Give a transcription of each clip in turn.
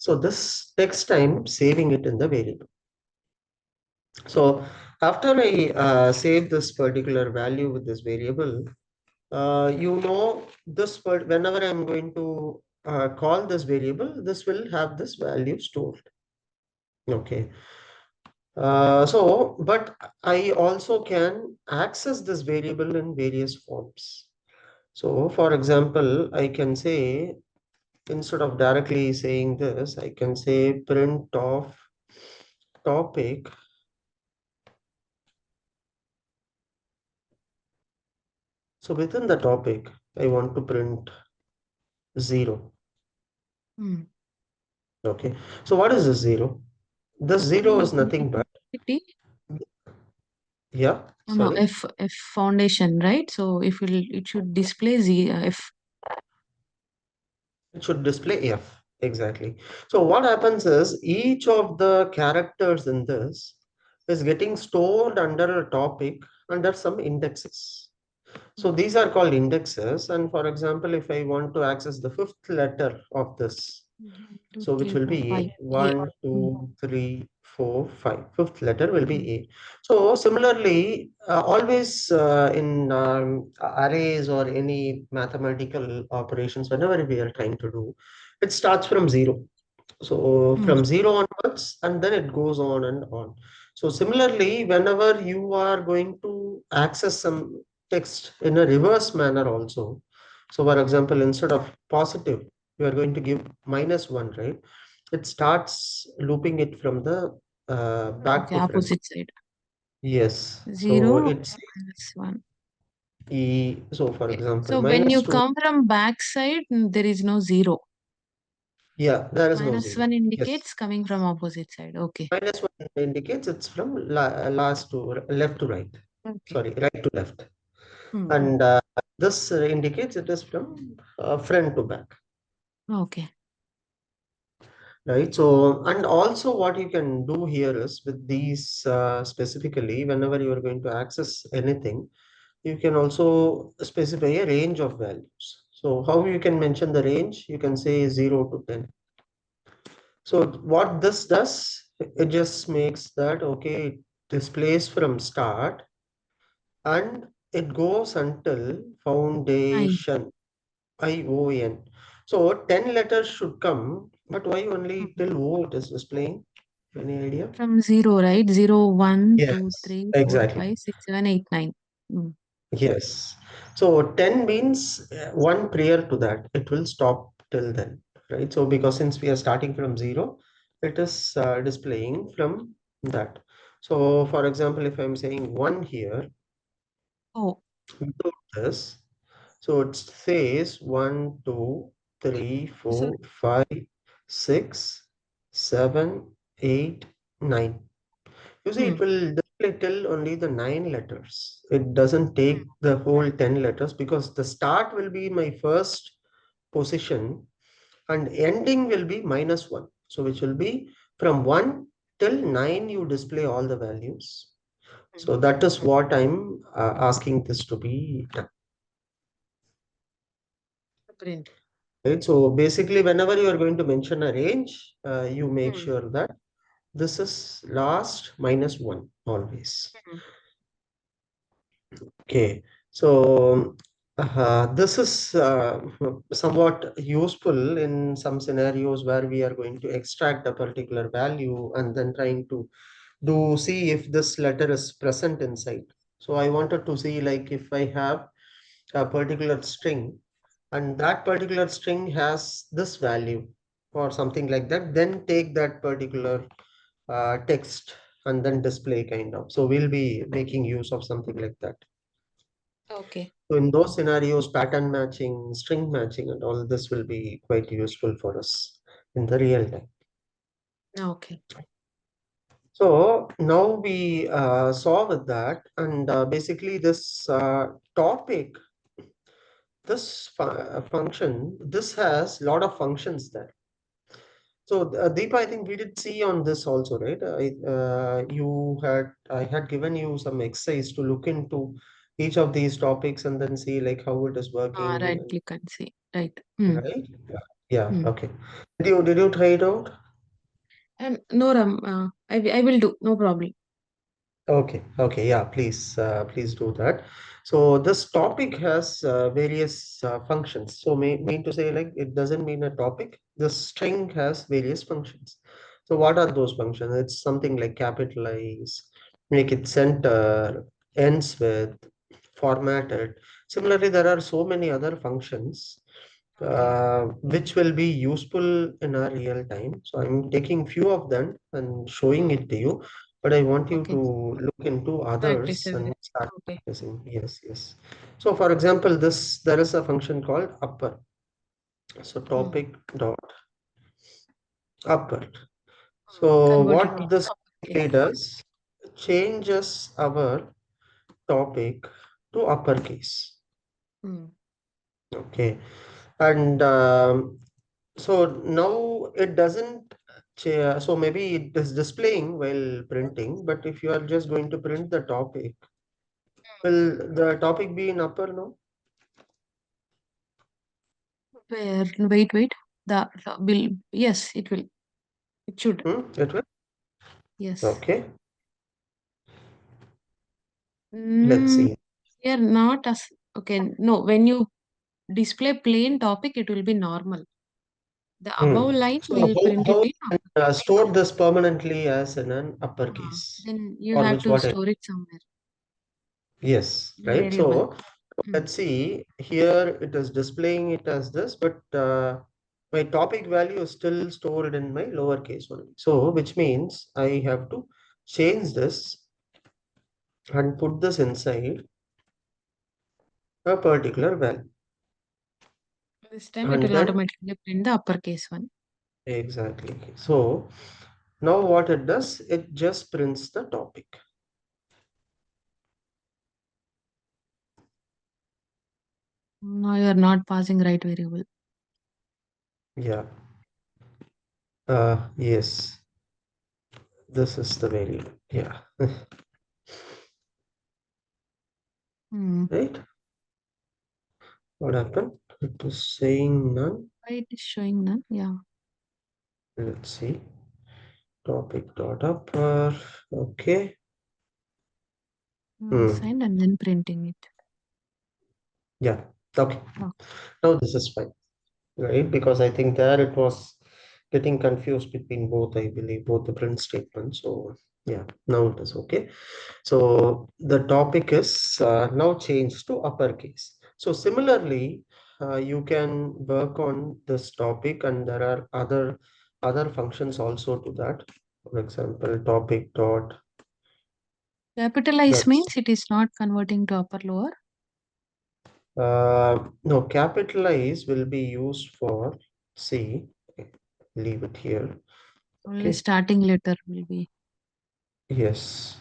So this takes time saving it in the variable. So after I save this particular value with this variable, whenever I'm going to call this variable, this will have this value stored. Okay. But I also can access this variable in various forms. So for example, I can say, instead of directly saying this, I can say print of topic. So within the topic, I want to print 0. Okay. So what is this 0? This 0 is nothing but, yeah, No, sorry. F foundation, right? So if it should display Z F. It should display F. Exactly. So what happens is each of the characters in this is getting stored under a topic under some indexes. So these are called indexes. And for example, if I want to access the fifth letter of this, Two, so which three, will four, be five. A. A. 1, Mm, 2, 3, 4, 5. Fifth letter will mm. be A. So similarly, always in arrays or any mathematical operations, whenever we are trying to do, it starts from 0. So Mm. from 0 onwards, and then it goes on and on. So similarly, whenever you are going to access some text in a reverse manner also. So for example, instead of positive, you are going to give -1, right? It starts looping it from the back Okay, to front. opposite side. Yes. So 0 it's minus 1. so for Okay. example, So when you -2. come from back side, there is no 0. Yeah, there is no Minus 0. 1 Yes. indicates coming from opposite side. Okay. -1 indicates it's from last to left to right. Okay. Sorry, right to left. Mm-hmm. And this indicates it is from front to back. Okay. Right. So, and also what you can do here is with these specifically, whenever you are going to access anything, you can also specify a range of values. So how you can mention the range? You can say 0 to 10. So what this does, it just makes that, okay, it displays from start and it goes until I. foundation, ION. So 10 letters should come, but why only Mhm. till O it is displaying? Any idea? From 0, right? 0, 1, 2, Yes, 3, 4, exactly. 5, 6, 7, 8, 9. Mm. Yes. So 10 means one prior to that, it will stop till then, right? So because since we are starting from 0, it is displaying from that. So for example, if I'm saying 1 here, Oh. without this, so it says 1, 2, 3, So 4, 5, 6, 7, 8, 9. You see, it mm. will display till only the 9 letters. It doesn't take the whole 10 letters because the start will be my first position and ending will be -1. So which will be from 1 till 9 you display all the values. So that is what I'm asking this to be done. Print. Right? So basically, whenever you are going to mention a range, you make Mm. sure that this is last -1 always. Mm. Okay, so this is somewhat useful in some scenarios where we are going to extract a particular value and then trying to do see if this letter is present inside. So I wanted to see like if I have a particular string and that particular string has this value or something like that, then take that particular text and then display kind of. So we'll be making use of something like that. Okay. So in those scenarios, pattern matching, string matching, and all this will be quite useful for us in the real time. Okay. So now we saw with that, and basically this topic, this function, this has a lot of functions there. So Deepa, I think we did see on this also, right? I had given you some exercise to look into each of these topics and then see like how it is working, Right click and see. Right. Mm. right? Yeah, Hmm. okay. Did you try it out? And no, Ram, I will do. No problem. Okay, okay, yeah, please do that. So this topic has various functions. So mean to say like it doesn't mean a topic. The string has various functions. So what are those functions? It's something like capitalize, make it center, ends with, formatted. Similarly, there are so many other functions Okay. which will be useful in our real time. So I'm taking few of them and showing it to you, but I want you Okay. to look into Practice others and everything. start Okay. practicing. Yes, yes. So for example, there is a function called upper. So Hmm. topic dot upper. So Convert it what into this uppercase. basically does, changes our topic to uppercase. Hmm. Okay. And so now it doesn't so maybe it is displaying while printing, but if you are just going to print the topic, will the topic be in upper now? Where? Wait. The will. Yes, it will. It should. It will. Yes. Okay. Let's Mm, see. here not as okay. No, when you display plain topic, it will be normal. The above line So will print how it you in can upper. store this permanently as in an uppercase, Then you or have which to what I, store it somewhere. yes, right? Variable. So Hmm. let's see, here it is displaying it as this, but my topic value is still stored in my lowercase only. So, which means I have to change this and put this inside a particular value. This time it And will then, automatically print the uppercase one. exactly. So, now what it does, it just prints the topic. Now you are not passing right variable. Yeah. Yes, this is the variable. Yeah. Hmm. Right? What happened? It is saying none. Why it is showing none? Yeah. Let's see. Topic dot upper. Okay. Hmm. Assigned and then printing it. Yeah. Okay. Oh, Now this is fine, right? Because I think there it was getting confused between both, I believe, both the print statements. So yeah, now it is okay. So the topic is now changed to uppercase. So similarly, you can work on this topic, and there are other functions also to that. For example, topic dot. capitalize That's means it is not converting to upper lower. no, capitalize will be used for C. Leave it here. Only Okay. starting letter will be. Yes.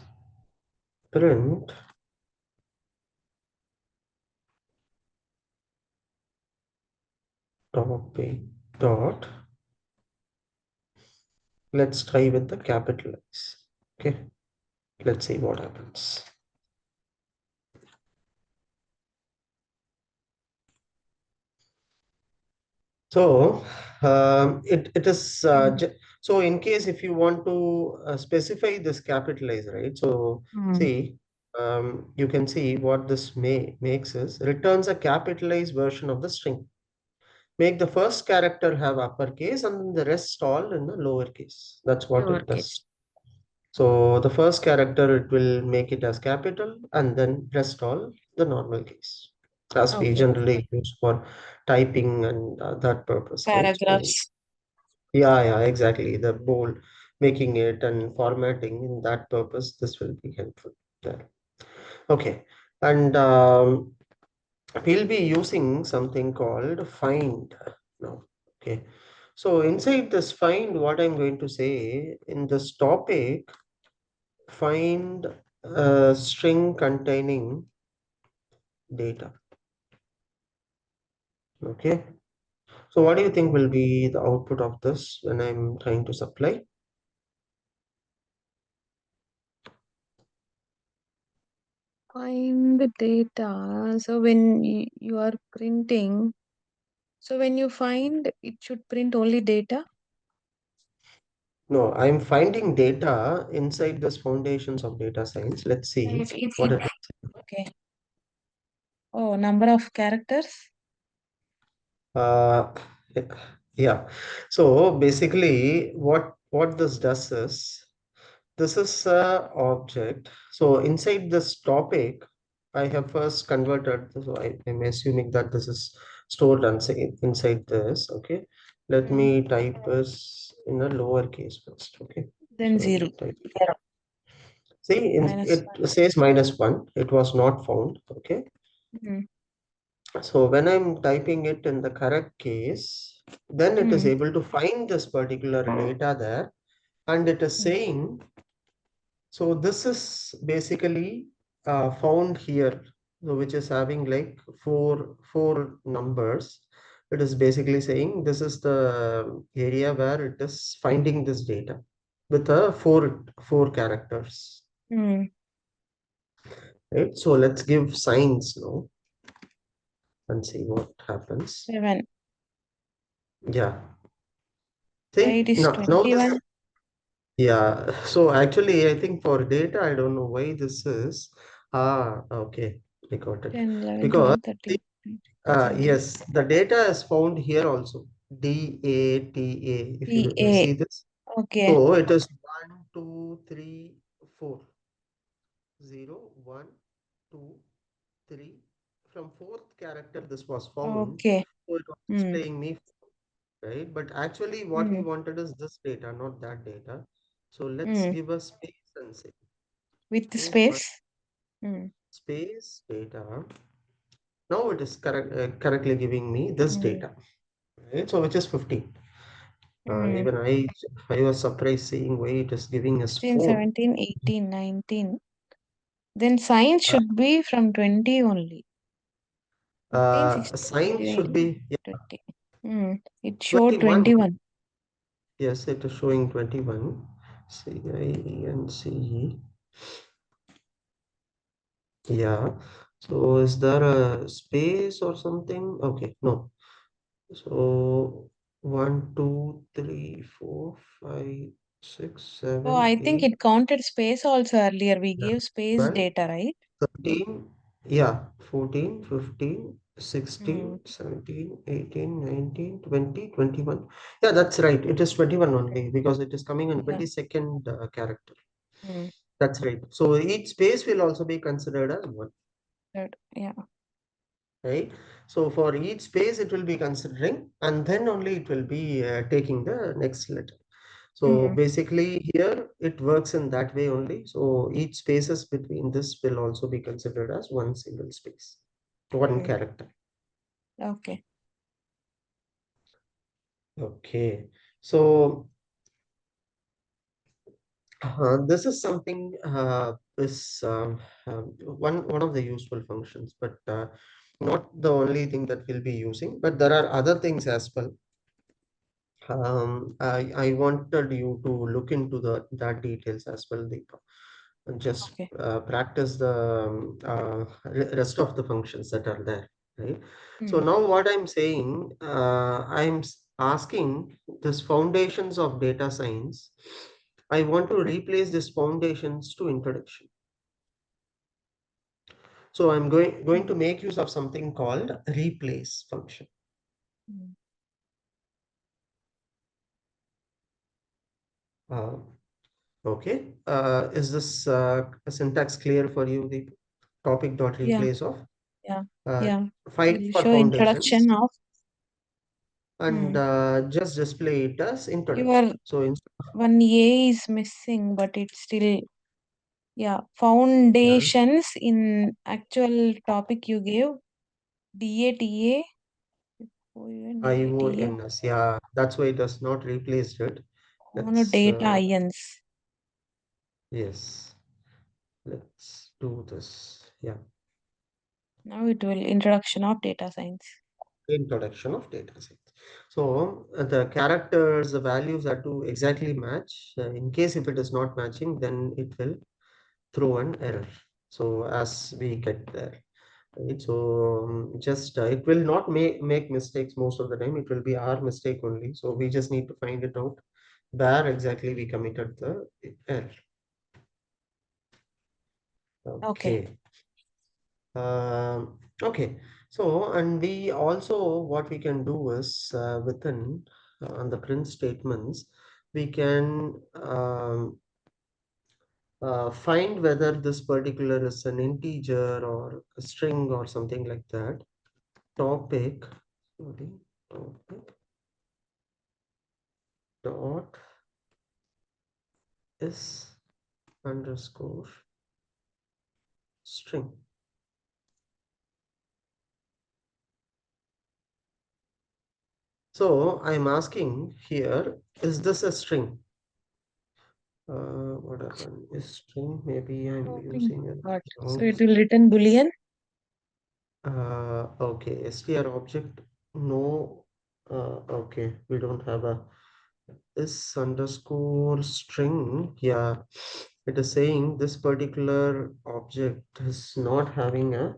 Print topic dot. Let's try with the capitalize. Okay. Let's see what happens. So it is Hmm. so in case if you want to specify this capitalize, right? So Hmm. see, you can see what this makes is returns a capitalized version of the string. Make the first character have uppercase and the rest all in the lowercase. That's what it Lowercase. does. So the first character, it will make it as capital and then rest all the normal case, as we Okay. generally use for typing and that purpose, right? So Paragraphs. yeah, exactly. The bold, making it and formatting in that purpose, this will be helpful there. Okay, and we'll be using something called find now. Okay, so inside this find, what I'm going to say in this topic, find a string containing data. Okay, so what do you think will be the output of this when I'm trying to supply? Find the data. So when you are printing, So when you find, it should print only data. No, I'm finding data inside this foundations of data science. Let's see If what it, it is. okay. Oh, number of characters. Uh, yeah. So basically, what this does is this is a object. So inside this topic, I have first converted. So I'm assuming that this is stored inside this. Okay. Let Mm. me type this in a lowercase first. Okay. Then So I zero. will type. See, Minus it says -1. It was not found. Okay. 1. So when I'm typing it in the correct case, then it is Mm. able to find this particular data there, and it is Mm. saying, so this is basically found here, so which is having like four numbers. It is basically saying this is the area where it is finding this data with a four characters, Mm. right? So let's give signs now and see what happens. 7. Yeah. Why it See, is now this, 21? yeah. So actually, I think for data, I don't know why this is. Ah, okay, I got it. 10, 11, Because 12, 13, 14, 15, 17. yes, the data is found here also. DATA. If you PA. see this, Okay. so it is 1, 2, 3, 4, 0, 1, 2, 3. From fourth character, this was found. Okay. So it was Mm. displaying me, right? But actually, what we Mm. wanted is this data, not that data. So let's Mm. give a space and say, With the okay, fine, space. Mm. space data. Now it is correctly giving me this Mm. data, right? So which is 15. Mm. Even I was surprised seeing why it is giving us 16, 4. 17, 18, 19. Then science Uh, should be from 20 only. 15, 16, Sign 17, should 18, be, yeah, 20. Mm. It showed 21. 21. Yes, it is showing 21. CIENCE. Yeah. So is there a space or something? Okay, no. So 1, 2, 3, 4, 5, 6, Oh, 7, I think 8, it counted space also earlier. We gave space 12, data, right? 13, yeah, 14, 15, Mm. 16, 17, 18, 19, 20, 21. Yeah, that's right. It is 21 only because it is coming on Yeah. 22nd character. Mm. That's right. So each space will also be considered as one, Good. Yeah. right? So for each space, it will be considering, and then only it will be taking the next letter. So Mm. basically here it works in that way only. So each spaces between this will also be considered as one single space, one Mm. character. Okay. Okay. So this is something is one of the useful functions, but not the only thing that we'll be using. But there are other things as well. I wanted you to look into that details as well, Deepa, and just Okay. practice the rest of the functions that are there, right? So Mm. now what I'm saying, asking this foundations of data science. I want to replace this foundations to introduction. So I'm going to Mm. make use of something called replace function. Mm. Uh, okay. Is this syntax clear for you? The topic dot Yeah. replace of Yeah. uh, Yeah. find We'll for show foundations introduction of. and Mm. just display it as introduction. Your So in, one A is missing, but it's still, yeah. yeah, Foundations in actual topic you gave. DATA. DATA. IONS. Yeah, that's why it has not replaced it. Mono Let's data ions. yes, let's do this. Yeah, Now it will introduction of data science. introduction of data science. So the characters, the values are to exactly match. In case if it is not matching, then it will throw an error. So as we get there. right? So just it will not make mistakes most of the time. It will be our mistake only. So we just need to find it out where exactly we committed the error. Okay. Okay. Okay. So, and we also, what we can do is within on the print statements, we can find whether this particular is an integer or a string or something like that. Topic, sorry, topic dot is underscore string. So I'm asking here, is this a string? What happened? Is string? Maybe I'm Topping using a part. So wrong. it will return boolean. Okay, str object. No. Okay, we don't have a is underscore string. Yeah, it is saying this particular object is not having a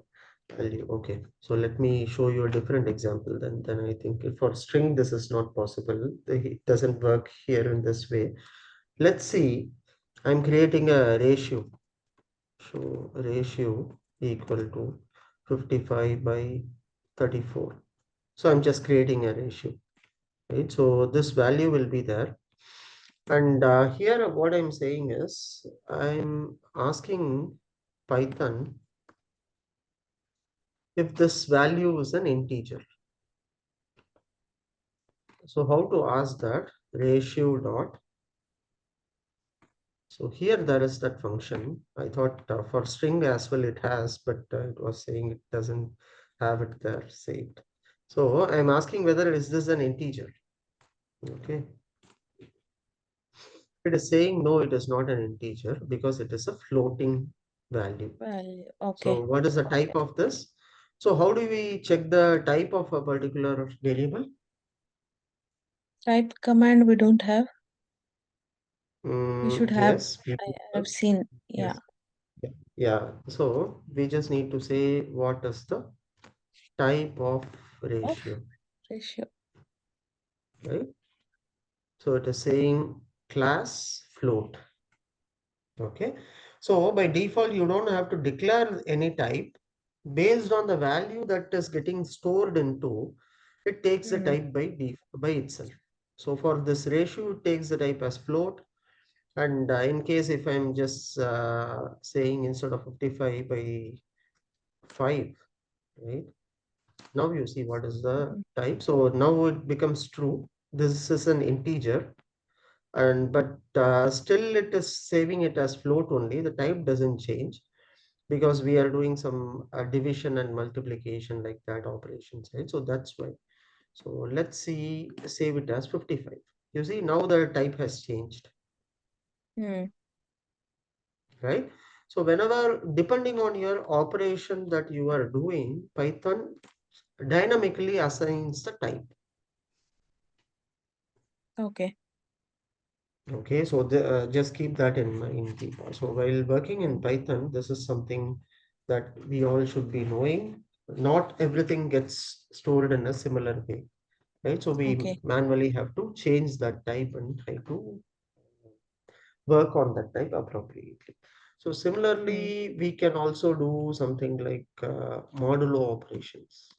value. Okay, so let me show you a different example. Then I think for string this is not possible. It doesn't work here in this way. Let's see. I'm creating a ratio. So ratio equal to 55 by 34. So I'm just creating a ratio, right? So this value will be there. And here what I'm saying is I'm asking Python if this value is an integer. So how to ask that? Ratio dot. So here there is that function. I thought for string as well it has, but it was saying it doesn't have it there saved. So I'm asking whether is this an integer? Okay. It is saying no, it is not an integer because it is a floating value. Value. So Okay. what is the type of this? So how do we check the type of a particular variable? Type command we don't have. We should have. Yes, we I do have have. seen. Yeah. Yes. Yeah. Yeah. So we just need to say what is the type of Of ratio, ratio. right? So it is saying class float. Okay. So by default, you don't have to declare any type. Based on the value that is getting stored into, it takes the Hmm. type by itself. So for this ratio, it takes the type as float. And in case if I'm just saying instead of 55 by 5, right? Now you see what is the Hmm. type. So now it becomes true. This is an integer, and but still it is saving it as float only. The type doesn't change because we are doing some division and multiplication like that operations, right? So that's why. So let's see, save it as 55. You see now the type has changed, Hmm. right? So whenever, depending on your operation that you are doing, Python dynamically assigns the type. Okay. Okay, so just keep that in mind, people. So while working in Hmm. Python, this is something that we all should be knowing. Not everything gets stored in a similar way, right? So we Okay. manually have to change that type and try to work on that type appropriately. So Hmm. similarly, we can also do something like modulo operations.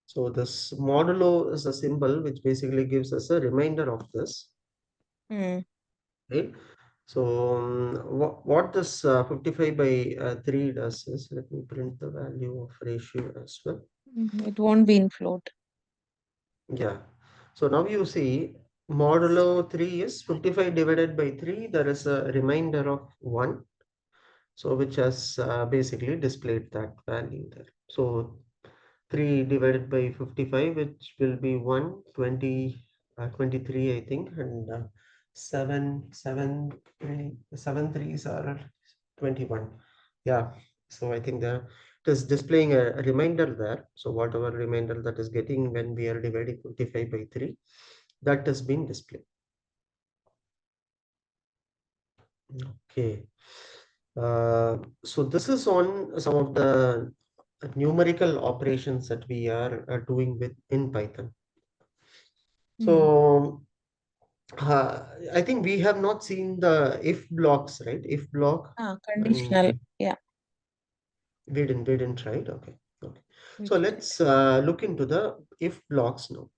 So this modulo is a symbol which basically gives us a reminder of this, Hmm. right? So what this 55 by 3 does is, let me print the value of ratio as well. It won't be in float. Yeah. So now you see modulo 3 is 55 divided by 3. There is a reminder of 1. So which has basically displayed that value there. So 3 divided by 55, which will be 23, I think, and 7 threes are 21. Yeah, so I think it is displaying a reminder there. So whatever reminder that is getting when we are dividing 55 by 3, that has been displayed. Okay. So this is on some of the numerical operations that we are doing with in Python. Mm. So I think we have not seen the if blocks, right? If block, and Conditional. Yeah, we didn't, right? Okay, okay. we So didn't. let's look into the if blocks now.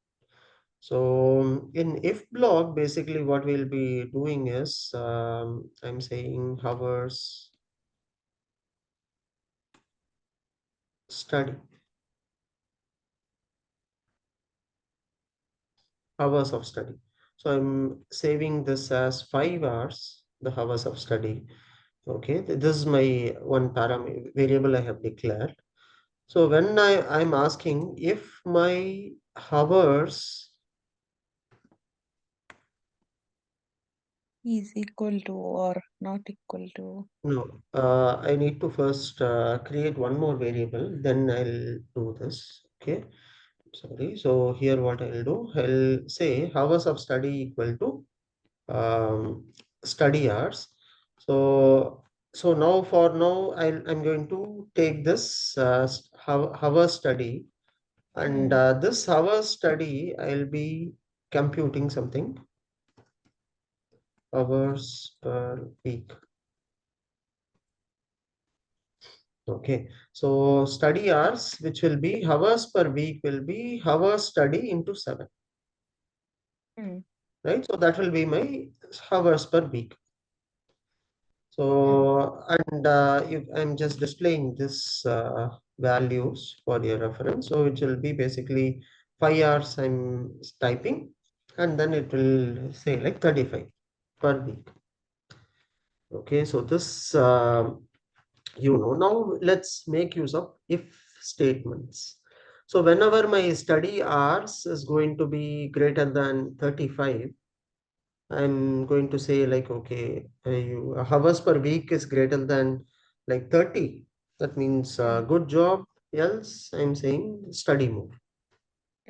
So in if block, basically what we'll be doing is I'm saying study hours of study. So I'm saving this as 5 hours, the hours of study. Okay, this is my one parameter variable I have declared. So when I'm asking if my hours, Is equal to or not equal to. no, I need to first create one more variable, then I'll do this. Okay, sorry. So here what I'll do, I'll say hours of study equal to study hours. So now for now I'm going to take this hour study, and Mm. this hour study I'll be computing something hours per week. Okay, so study hours, which will be hours per week, will be hours study into 7, Mm. right? So that will be my hours per week. Mm. So, and if I'm just displaying this values for your reference, so it will be basically 5 hours I'm typing, and then it will say like 35 per week. Okay, so this, now let's make use of if statements. So whenever my study hours is going to be greater than 35, I'm going to say like, okay, hours per week is greater than like 30. That means Mm. good job. Else, I'm saying study more.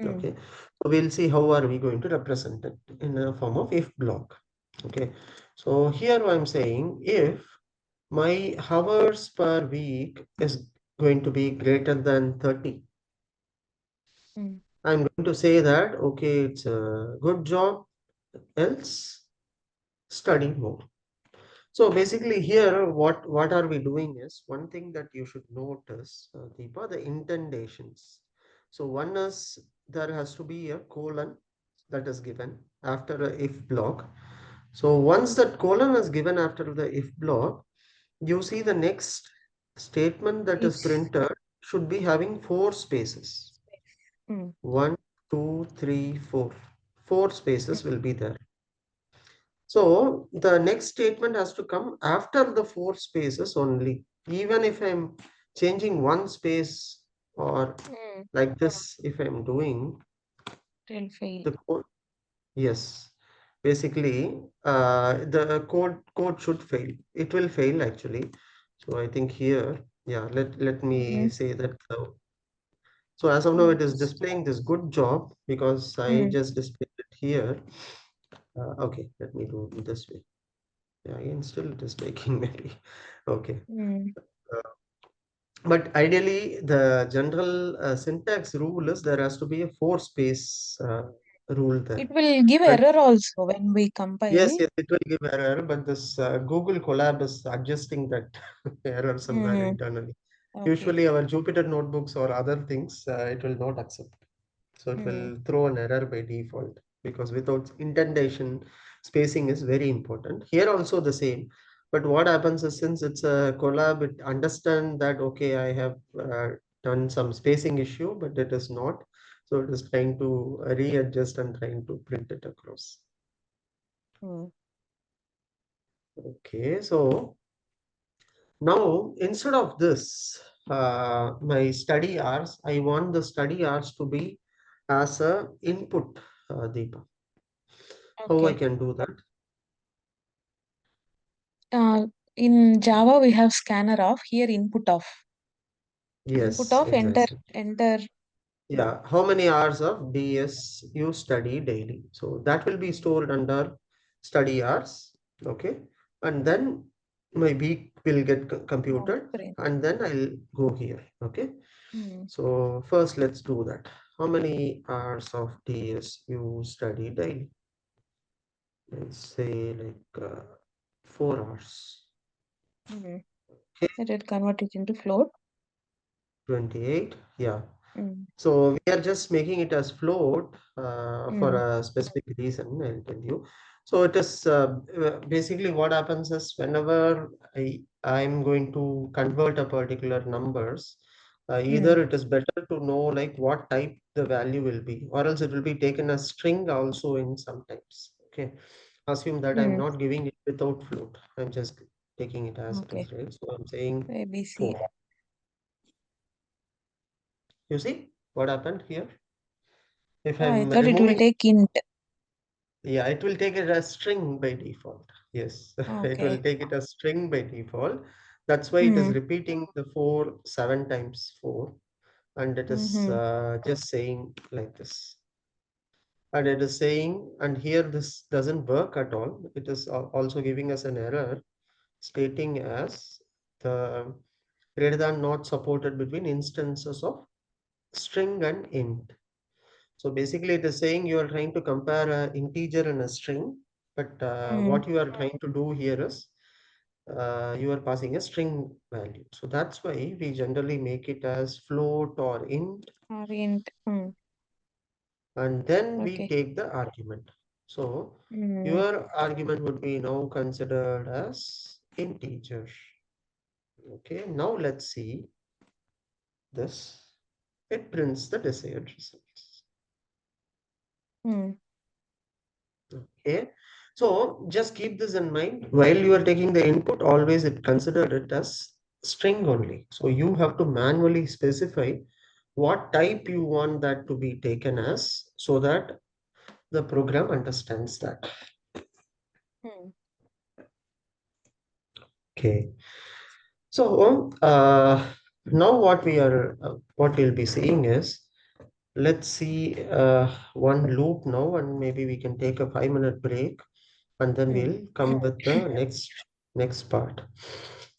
Mm. Okay. So we'll see how are we going to represent it in a form of if block. Okay. So here I'm saying if my hours per week is going to be greater than 30, Mm. I'm going to say that, okay, it's a good job. Else, study more. So basically here, what are we doing is one thing that you should notice, Deepa, the indentations. So one is there has to be a colon that is given after a if block. So once that colon is given after the if block, you see the next statement that is Is printed should be having 4 spaces. space. Mm. One, two, three, four. Four Mm. spaces will be there. So the next statement has to come after the 4 spaces only. Even if I'm changing one space or Mm. like this, if I'm doing It'll fail. the code, yes, basically the code should fail. It will fail actually. So I think here, yeah, let me Mm. say that. So as of now, Mm. it is displaying this good job because I Mm. just displayed it here. Okay, let me do it this way. Yeah, again, still it is taking maybe. Okay. Mm. Uh, but ideally, the general syntax rule is there has to be a 4 space rule there. It will give But error also when we yes, compile. yes, it will give error, but this Google Colab is adjusting that error somewhere Mm. internally. Okay. Usually, our Jupyter notebooks or other things, it will not accept. So it Mm. will throw an error by default because without indentation, spacing is very important. Here also the same. But what happens is since it's a collab, it understand that, okay, I have done some spacing issue, but it is not. So it is trying to readjust and trying to print it across. Mm. Okay, so now instead of this, my study hours, I want the study hours to be as a input, Deepa. How I Okay. can do that? Uh, in Java, we have scanner of here input of. Input Yes, of enter exactly. enter. Yeah, how many hours of DS you study daily? So that will be Mm. stored under study hours. Okay. And then my week will get Oh, computed, great. and then I'll go here. Okay. Hmm. So first let's do that. How many hours of days you study daily? Let's say like 4 hours. Hmm. Okay, Let it convert it into float. 28. Yeah. Hmm. So we are just making it as float for Hmm. a specific reason, I'll tell you. So it is basically what happens is whenever I'm going to convert a particular numbers, Hmm. either it is better to know like what type the value will be, or else it will be taken as string also in sometimes. Okay. Assume that I'm Hmm. not giving it without float. I'm just taking it as it Okay. is, right? So I'm saying ABC. 4. You see what happened here? If Oh, I I'm thought it will removing, take int. yeah, it will take it as string by default. Yes, it will Okay. take it as string by default. That's why it is Hmm. repeating the 4 7 times 4, and it is Hmm. just saying like this. And it is saying, and here this doesn't work at all. It is also giving us an error stating as the greater than not supported between instances of string and int. So basically, it is saying you are trying to compare an integer and a string, but Hmm. what you are trying to do here is you are passing a string value. So that's why we generally make it as float or int, Or int. Hmm. and then we Okay. take the argument. So Hmm. your argument would be now considered as integer. Okay, now let's see this. It prints the desired results. Hmm. Okay. So just keep this in mind. While you are taking the input, always it consider it as string only. So you have to manually specify what type you want that to be taken as so that the program understands that. Hmm. Okay. So now what we'll be seeing is, let's see one loop now, and maybe we can take a 5-minute break, and then Hmm. we'll come with the next part.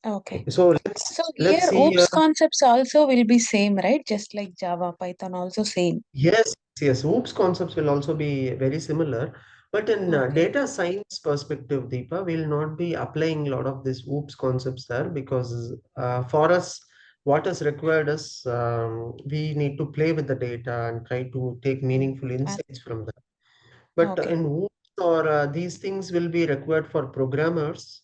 Okay. Okay, so So let's here, see. OOPS concepts also will be same, right? Just like Java, Python also same. Yes, yes, OOPS concepts will also be very similar, but in Okay. data science perspective, Deepa, we'll not be applying a lot of these OOPS concepts there because for us, what is required is we need to play with the data and try to take Hmm. meaningful Ah, insights from that. But okay. in OOPS or these things will be required for programmers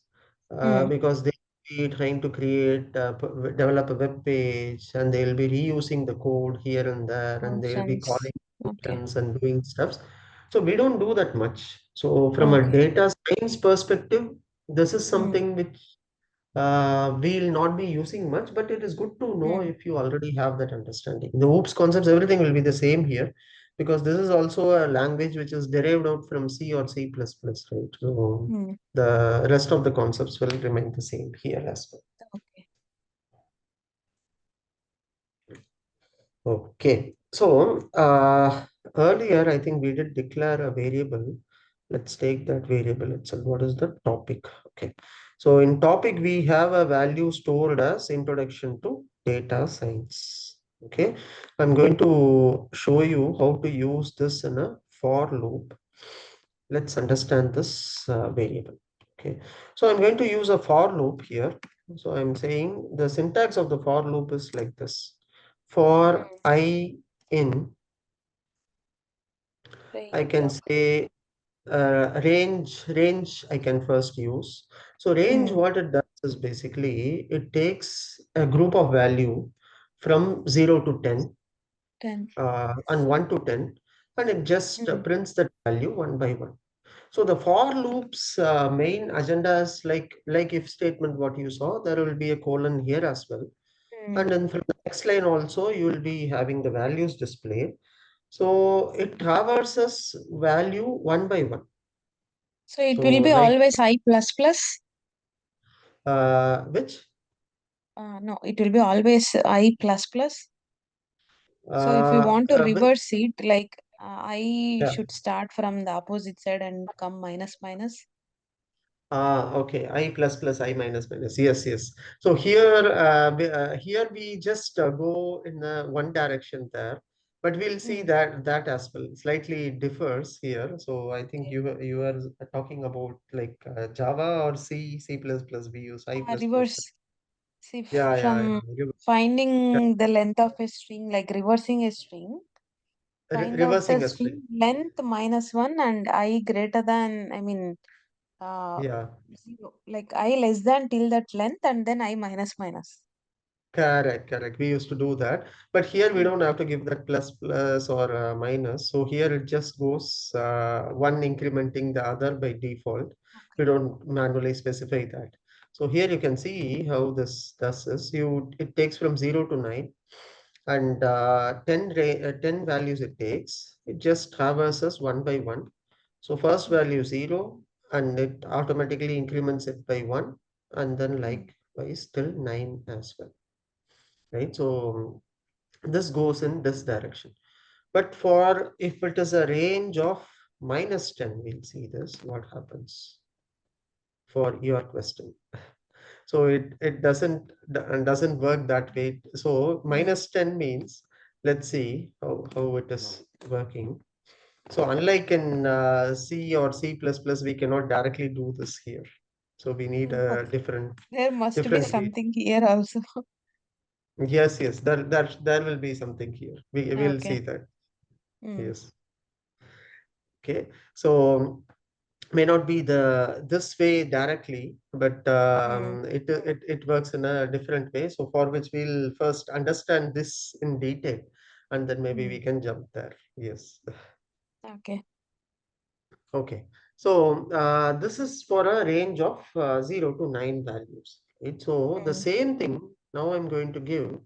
Hmm. because they will be trying to create, develop a web page, and they'll be reusing the code here and there, and they'll be Functions. calling Okay. functions and doing stuffs. So we don't do that much. So from a Okay. data science perspective, this is Hmm. something which we'll not be using much, but it is good to know Hmm. if you already have that understanding. The OOPS concepts, everything will be the same here because this is also a language which is derived out from C or C++, right? So Hmm. the rest of the concepts will remain the same here as well. Okay. Okay. So earlier, I think we did declare a variable. Let's take that variable itself. What is the topic? Okay. So in topic, we have a value stored as introduction to data science. Okay. I'm going to show you how to use this in a for loop. Let's understand this variable. Okay. So I'm going to use a for loop here. So I'm saying the syntax of the for loop is like this. For Hmm. I in, I Range can of. say range I can first use. So range, Hmm. what it does is basically it takes a group of value from 0 to 10 10. and 1 to 10, and it just Hmm. prints that value one by one. So the for loops main agenda is like if statement what you saw, there will be a colon here as well. Hmm. And then from the next line also, you will be having the values displayed. So it traverses value one by one. So it will So be like always I plus plus. which No, it will be always I plus plus. So if we want to which reverse it, like I yeah. should start from the opposite side and come minus minus. Okay. I plus plus I minus minus. Yes, yes. So here, here we just go in one direction there, but we'll see Hmm. that that as well slightly differs here. So I think Okay. you are talking about like Java or C plus plus. We use I plus plus. Reverse. See, Yeah, yeah, from yeah. finding the length of a string, like reversing a string, find out the Reversing a string. string length minus one and I greater than, I mean, uh, Yeah. zero. Like I less than till that length and then I minus minus. Correct, correct. We used to do that, but here we Hmm. don't have to give that plus plus or minus. So here it just goes one incrementing the other by default. We Okay. don't manually specify that. So here you can see how this does this. It takes from 0 to 9 and 10 values it takes. It just traverses one by one. So first Hmm. value 0 and it automatically increments it by 1 and then Hmm. likewise till 9 as well, right? So this goes in this direction. But for if it is a range of minus 10, we'll see this, what happens for your question. So it doesn't work that way. So Hmm. minus 10 means, let's see how it is working. So unlike in C or C++, we cannot directly do this here. So we need Hmm. a Okay. different There must be different way. something here also. Yes, yes, there will be something here. We will see Okay. that. Hmm. Yes. Okay. So may not be this way directly, but Hmm. it works in a different way. So for which we'll first understand this in detail, and then maybe Hmm. we can jump there. Yes. Okay. Okay. So this is for a range of 0 to 9 values. Right? So the Hmm. same thing. Now I'm going to give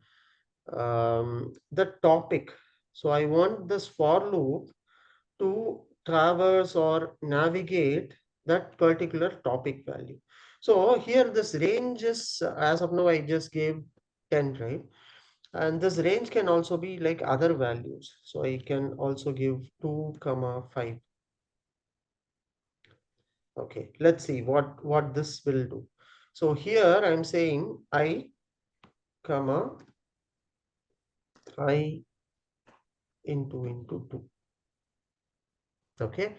the topic. So I want this for loop to traverse or navigate that particular topic value. So here this range is, as of now, I just gave 10, right? And this range can also be like other values. So I can also give 2, comma 5. Okay, let's see what this will do. So here I'm saying I, comma, I into 2. Okay.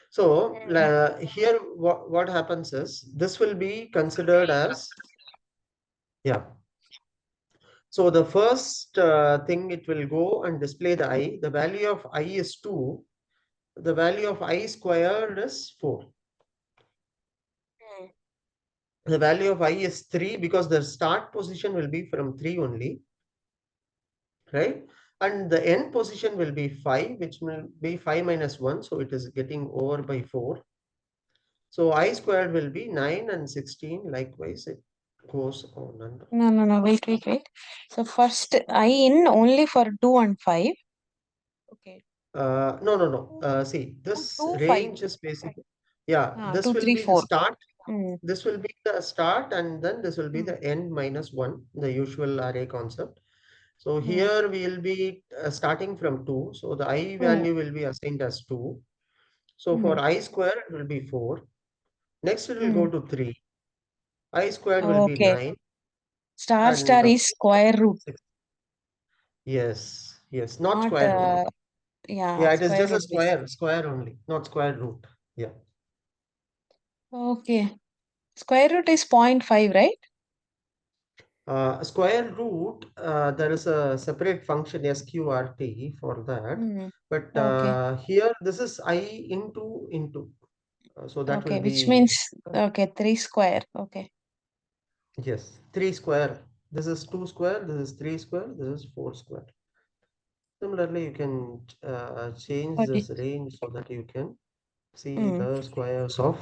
So Hmm. here what happens is this will be considered as, yeah. So the first thing it will go and display the I. The value of I is 2. The value of I squared is 4. Hmm. The value of I is 3 because the start position will be from 3 only, right? And the end position will be 5, which will be 5 minus 1. So it is getting over by 4. So I squared will be 9 and 16. Likewise, it goes on and on. No, no, no. Wait, wait, wait. So first I in only for 2 and 5. Okay. No, no, no. 2, See, 2, this 2, 5. range is basically, yeah, this 2, will 3, be the 4. start. Hmm. This will be the start, and then this will be Hmm. the end minus 1, the usual array concept. So Hmm. here we will be starting from 2. So the I Hmm. value will be assigned as 2. So Hmm. for I square, it will be 4. Next, it will Hmm. go to 3. I squared will be Okay. 9. Star And star is square root, 6. Yes, yes, not not square root. yeah, Yeah, it is square just a root base. square only, not square root. Yeah. Okay. Square root is 0.5, right? Square root, there is a separate function sqrt for that. Hmm. But Okay. here, this is I into. So that will Okay. Which be, means okay, 3 square. Okay. yes, 3 square. This is 2 square, this is 3 square, this is 4 square. Similarly, you can change Got it. this range so that you can see Hmm. the squares of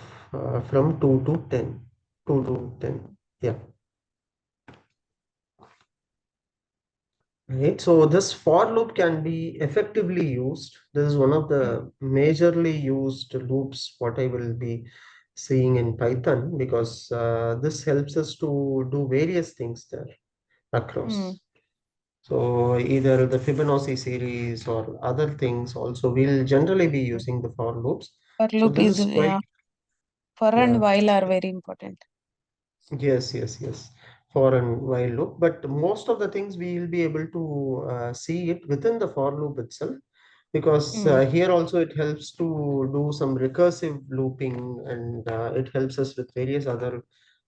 from 2 to 10. 2 to 10. Yeah. Right. So this for loop can be effectively used. This is one of Hmm. the majorly used loops what I will be seeing in Python because this helps us to do various things there Hmm. across. So either the Fibonacci series or other things also we'll generally be using the for loops. For So loop this is is quite, yeah. For and Yeah. while are very important. Yes, yes, yes. For and while loop, but most of the things we will be able to see it within the for loop itself, because Mm. here also it helps to do some recursive looping, and it helps us with various other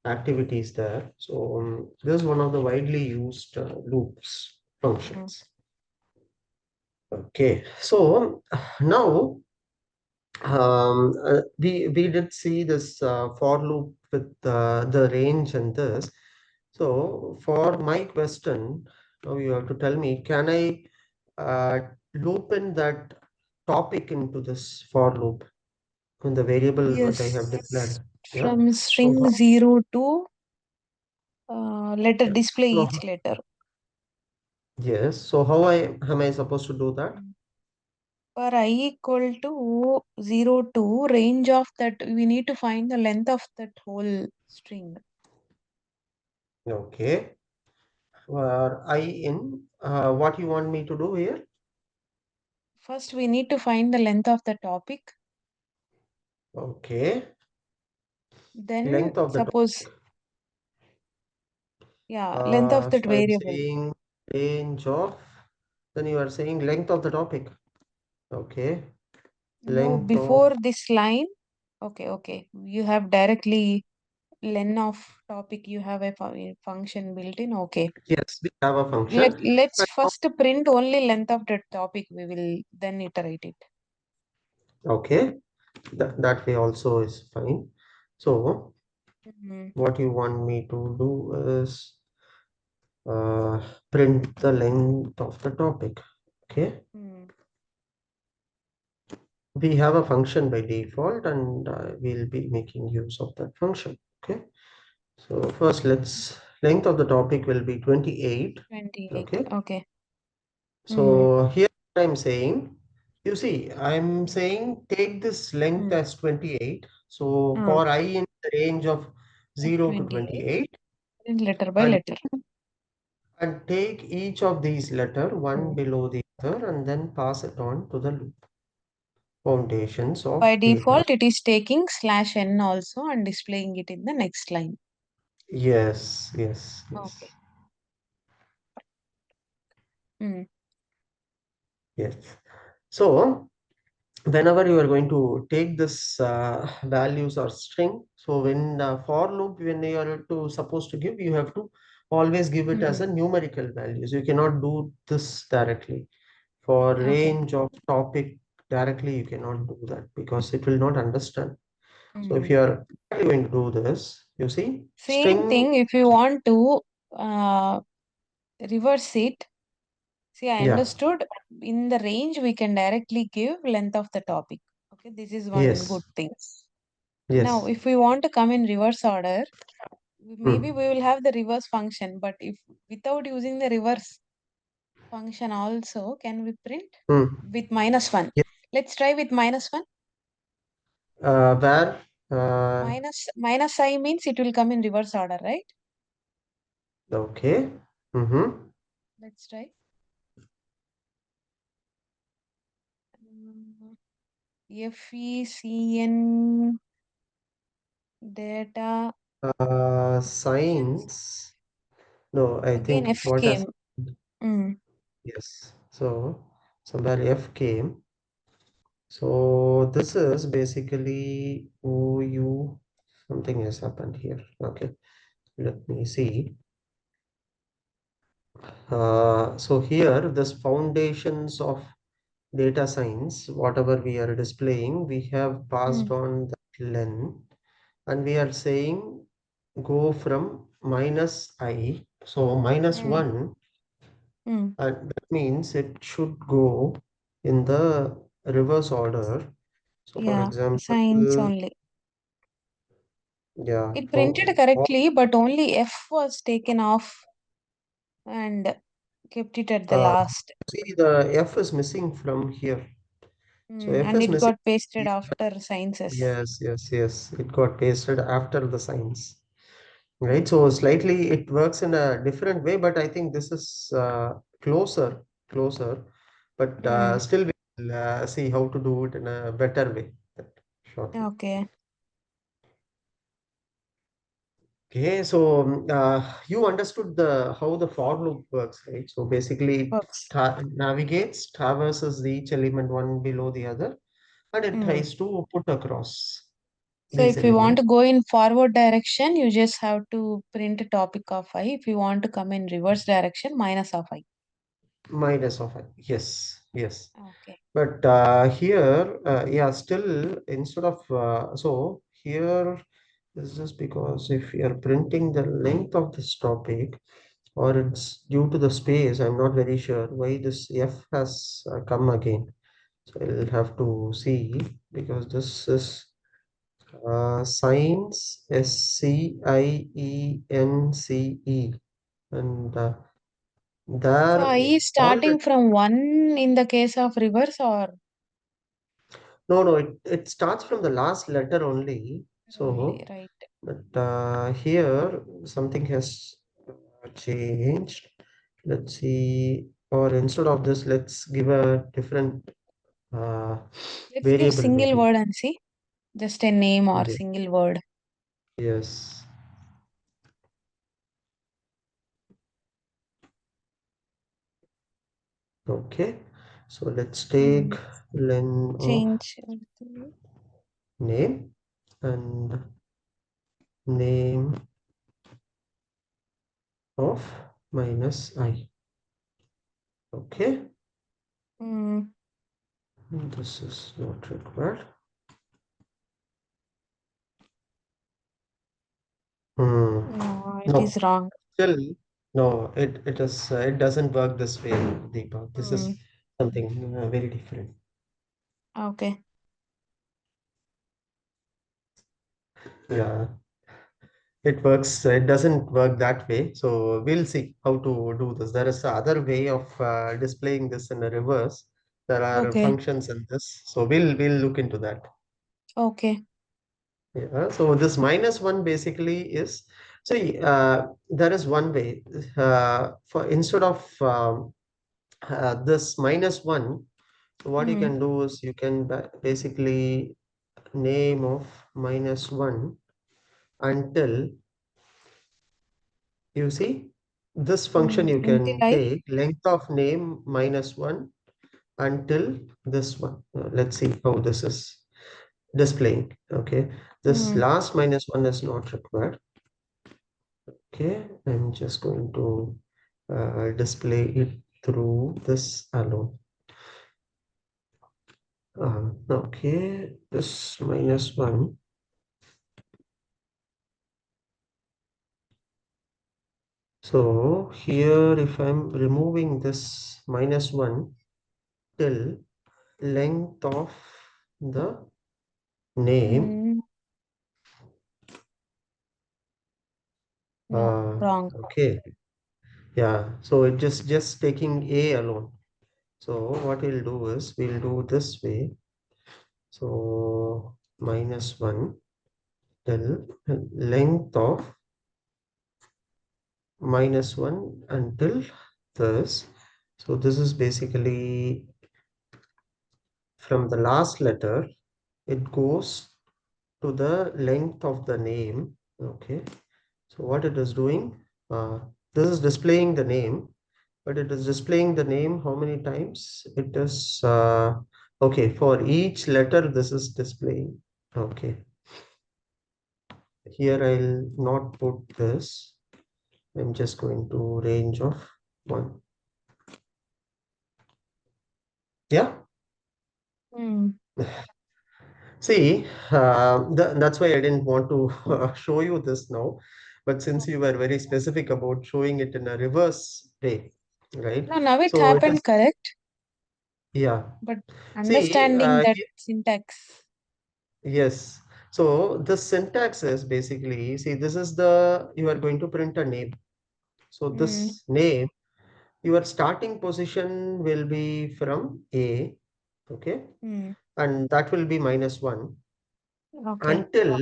activities there. So this is one of the widely used loops Mm. functions. Okay, so now we did see this for loop with the range and this. So for my question, now you have to tell me, can I uh, loop in that topic into this for loop in the variable that I have Yes, declared? Yeah. from So string 0 to letter, yeah. display So each letter. yes. So how I am I supposed to do that? Mm. For I equal to 0 to range of that, we need to find the length of that whole string. Okay. For I in what you want me to do here? First, we need to find the length of the topic. Okay. Then, Length of the suppose, topic. yeah, length of that So I'm variable. saying range of, then you are saying length of the topic. Okay. No, Length of, before this line, okay, okay. You have directly len of topic, you have a function built in. Okay. yes, we have a Let, function. let's And first print only length of the topic. We will then iterate it. okay, that way also is fine. So Mhm. what you want me to do is print the length of the topic. Okay. Mm. We have a function by default, and we'll be making use of that function. Okay. So first let's, length of the topic will be 28. 28. Okay. Okay. Mm. So here I'm saying, you see, I'm saying take this length Mm. as 28. So Ah, for I in the range of 0 to 28. 28, Print letter by and, letter. and take each of these letter one Mm. below the other and then pass it on to the loop. Foundations By of data. default, it is taking slash n also and displaying it in the next line. Yes, yes, yes, Okay. Mm. yes. So whenever you are going to take this values or string, so when for loop, when you are to supposed to give, you have to always give it as Mm. a numerical values. You cannot do this directly. For Okay. range of topic directly, you cannot do that because it will not understand. So if Mm. you are going to do this, you see Same string. thing if you want to uh, reverse it. See, I Yeah. understood in the range we can directly give length of the topic. Okay, this is one good Yes, thing. Now, yes. if we want to come in reverse order, maybe Hmm. we will have the reverse function, but if without using the reverse function also, can we print Hmm. with -1? Yeah. Let's try with -1. Where uh, Minus I means it will come in reverse order, right? okay. Mm-hmm. Let's try. FECN data Science. No, I again think F what has, came. Mm. yes. So somewhere F came. So this is basically OU. Something has happened here. Okay, let me see. So here, this foundations of data science, whatever we are displaying, we have passed Mm. on that len, and we are saying go from -I. So minus Mm. 1. Mm. And that means it should go in the reverse order. So for Yeah, example, science only. yeah, It printed correctly, but only F was taken off and kept it at the uh, last. see the F is missing from here. So Mm. F And is it missing. got pasted after sciences. Yes, yes, yes. It got pasted after the signs. Right. So slightly it works in a different way, but I think this is closer. But Mm. still we'll see how to do it in a better way. Shortly. Okay. Okay, so you understood the how the for loop works, right? So basically, it Works. navigates, traverses each element one below the other, and it Mm. tries to put across So these if you want elements to go in forward direction, you just have to print a topic of I. If you want to come in reverse direction, minus of I. minus of I. Yes, yes. Okay. But here, yeah, still instead of so here, this is because if you are printing the length of this topic, or it's due to the space, I'm not very sure why this F has come again. So I'll have to see because this is science SCIENCE, and So I there is already starting from 1 in the case of reverse or no, it starts from the last letter only. only, So, right? but here something has changed. Let's see, or instead of this, let's give a different uh, Let's give variable single maybe. word and see. Just a name or Yeah. single word. Yes. Okay. So let's take Mm. len of Change. name and name of minus I. Okay. Mm. This is not required. Hmm. No, it is No, wrong. still no. It doesn't work this way, Deepa. This Mm. is something very different. Okay. Yeah, it works. It doesn't work that way. So we'll see how to do this. There is other way of displaying this in a reverse. There are Okay. functions in this. So we'll look into that. Okay. Yeah. So this minus one basically is. See, there is one way. For instead of this minus one. So what you Mm. can do is you can basically name of minus one until you see this function Mm. you Until can I. take length of name minus one until this one. Let's see how this is displaying. Okay, this Mm. last minus one is not required. Okay, I'm just going to display it through this alone. Okay, this minus one. So here, if I'm removing this minus one till length of the name, Mm. No, uh, wrong. okay, yeah. So it just taking a alone. So what we'll do is we'll do this way. So minus one till length of minus one until this. So this is basically from the last letter. It goes to the length of the name. Okay, so what it is doing, uh, this is displaying the name, but it is displaying the name how many times it is okay, for each letter this is displaying. Okay, here I'll not put this. I'm just going to range of one. Yeah. Mm. See, that's why I didn't want to show you this now. But since you were very specific about showing it in a reverse way, right? No, now it So it is, happened correct, yeah. but See, understanding that syntax. yes. So the syntax is basically, see, this is the, you are going to print a name. So Mm. this name, your starting position will be from A, okay? Mm. And that will be minus one Okay. until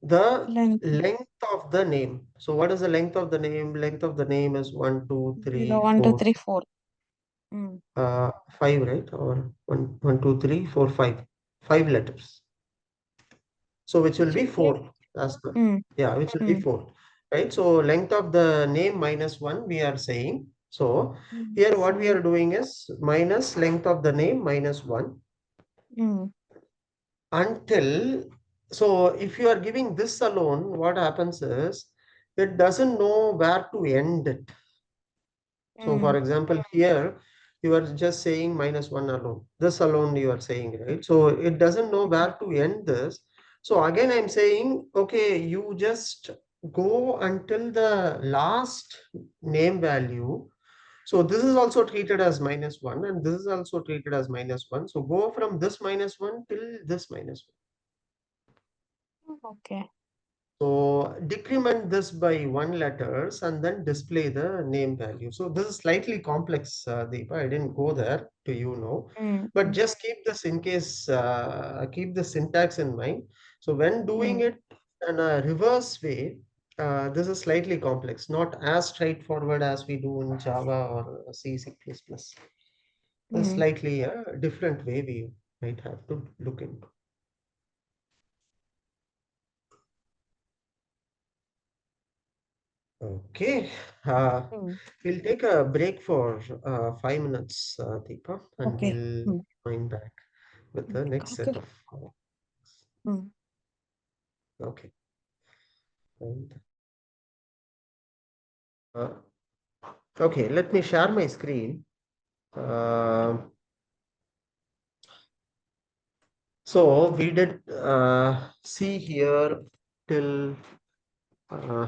the Length length of the name. So what is the length of the name? Length of the name is 1, 2, 0, 3, 1, 2, 4, 3, 4. Mm. 5, right? Or 1, 2, 3, 4, 5. 5 letters. So which will be Let 4. as the, Mm. yeah, which will be 4, right? So length of the name minus 1 we are saying. So Mm. here what we are doing is minus length of the name minus 1 Mm. until, so if you are giving this alone, what happens is it doesn't know where to end it. So for Mm. example, here you are just saying minus 1 alone. This alone you are saying, right? So it doesn't know Okay. where to end this. So again, I'm saying, okay, you just go until the last name value. So this is also treated as minus 1 and this is also treated as minus 1. So go from this minus 1 till this minus 1. Okay. So decrement this by 1 letters and then display the name value. So this is slightly complex, Deepa. I didn't go there to Mm. but Mm. just keep this in case, keep the syntax in mind. So when doing Mm. it in a reverse way, this is slightly complex, not as straightforward as we do in Java or C, C++. A Mm. slightly different way we might have to look into. Okay. Uh, Mm. we'll take a break for 5 minutes, Deepa, and Okay. we'll Mm. join back with the next set Okay. of. Mm. Okay. And, uh, okay, let me share my screen. Uh, so we did see here till uh,